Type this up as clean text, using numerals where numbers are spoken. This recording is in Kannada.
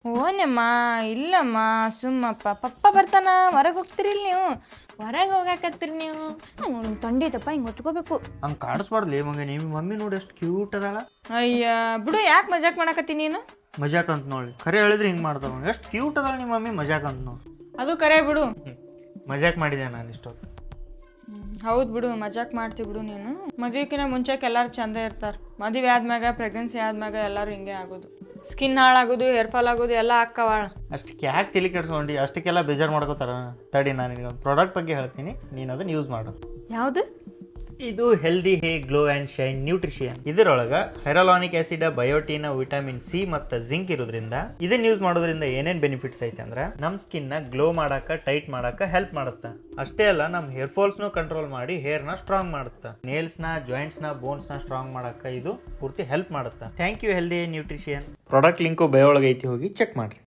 ಓನಮ್ಮ ಇಲ್ಲಮ್ಮ ಸುಮ್ಮಪ್ಪ ಪಪ್ಪ ಬರ್ತಾನ ಹೊರಗೆ ಹೋಗ್ತಿರಿಲ್ಲ ನೀವು ಹೊರಗೆ ಹೋಗಾಕತ್ತೀರಿ ನೀವು ನೋಡಿ ತಂಡಿ ಐತಪ್ಪ ಹಿಂಗೆ ಹೊತ್ಕೋಬೇಕು. ಹಂಗೆ ಕಾಡಿಸ್ಬಾರ್ದು ಮಗ. ನಿಮ್ಮ ಮಮ್ಮಿ ನೋಡಿ ಎಷ್ಟು ಕ್ಯೂಟ್ ಅದಾಳ. ಅಯ್ಯ ಬಿಡು ಯಾಕೆ ಮಜಾಕ್ ಮಾಡಕತ್ತಿ ನೀನು? ಮಜಾಕ್ ಅಂತ ನೋಡಿ ಖರೆ ಹೇಳಿದ್ರೆ ಹಿಂಗೆ ಮಾಡ್ತಾವ. ಎಷ್ಟು ಕ್ಯೂಟ್ ಅದಾಳ ನಿಮ್ಮ ಮಮ್ಮಿ. ಮಜಾಕ್ ಅಂತ ನೋಡಿ. ಅದು ಕರೆ ಬಿಡು. ಮಜಾಕ್ ಮಾಡಿದೆ ನಾನು ಇಷ್ಟೊತ್ತು. ಹೌದು ಬಿಡು ಮಜಾಕ್ ಮಾಡ್ತೀವಿ ಬಿಡು. ನೀನು ಮದುವೆಕಿನ ಮುಂಚೆಕ್ಕೆ ಎಲ್ಲರೂ ಚಂದ ಇರ್ತಾರೆ. ಮದುವೆ ಆದ್ಮ್ಯಾಗ ಪ್ರೆಗ್ನೆನ್ಸಿ ಆದ್ಮ್ಯಾಗ ಎಲ್ಲರೂ ಹಿಂಗೆ ಆಗೋದು. ಸ್ಕಿನ್ ಹಾಳಾಗೋದು, ಹೇರ್ ಫಾಲ್ ಆಗೋದು ಎಲ್ಲ ಆಕ್ಕವಾಳ. ಅಷ್ಟಕ್ಕೆ ಯಾಕೆ ತಲೆ ಕೆಡ್ಸ್ಕೊಂಡು ಅಷ್ಟಕ್ಕೆಲ್ಲ ಬೇಜಾರು ಮಾಡ್ಕೋತಾರ? ತಡಿ, ನಾನು ನಿನಗೆ ಒಂದು ಪ್ರಾಡಕ್ಟ್ ಬಗ್ಗೆ ಹೇಳ್ತೀನಿ, ನೀನು ಅದನ್ನು ಯೂಸ್ ಮಾಡು. ಯಾವುದು? ಇದು healthy hair glow and shine nutrition. ಇದರೊಳಗೆ hyaluronic acid, biotin, vitamin C ಮತ್ತು ಜಿಂಕ್ ಇರೋದ್ರಿಂದ ಇದನ್ನ ಯೂಸ್ ಮಾಡೋದ್ರಿಂದ ಏನೇನು ಬೆನಿಫಿಟ್ಸ್ ಐತೆ ಅಂದ್ರೆ ನಮ್ಮ ಸ್ಕಿನ್ನ ಗ್ಲೋ ಮಾಡಕ್ಕೆ, ಟೈಟ್ ಮಾಡಕ್ಕೆ ಹೆಲ್ಪ್ ಮಾಡುತ್ತೆ. ಅಷ್ಟೇ ಅಲ್ಲ, ನಮ್ಮ ಹೇರ್ ಫಾಲ್ಸ್ನು ಕಂಟ್ರೋಲ್ ಮಾಡಿ ಹೇರ್ನ ಸ್ಟ್ರಾಂಗ್ ಮಾಡುತ್ತೆ. ನೇಲ್ಸ್ನ, ಜಾಯಿಂಟ್ಸ್ನ, ಬೋನ್ಸ್ನ ಸ್ಟ್ರಾಂಗ್ ಮಾಡಕ್ಕೆ ಇದು ಪೂರ್ತಿ ಹೆಲ್ಪ್ ಮಾಡುತ್ತೆ. Thank you healthy nutrition. Product link ಬಯೋಳಗೆ ಐತಿ, ಹೋಗಿ ಚೆಕ್ ಮಾಡಿರಿ.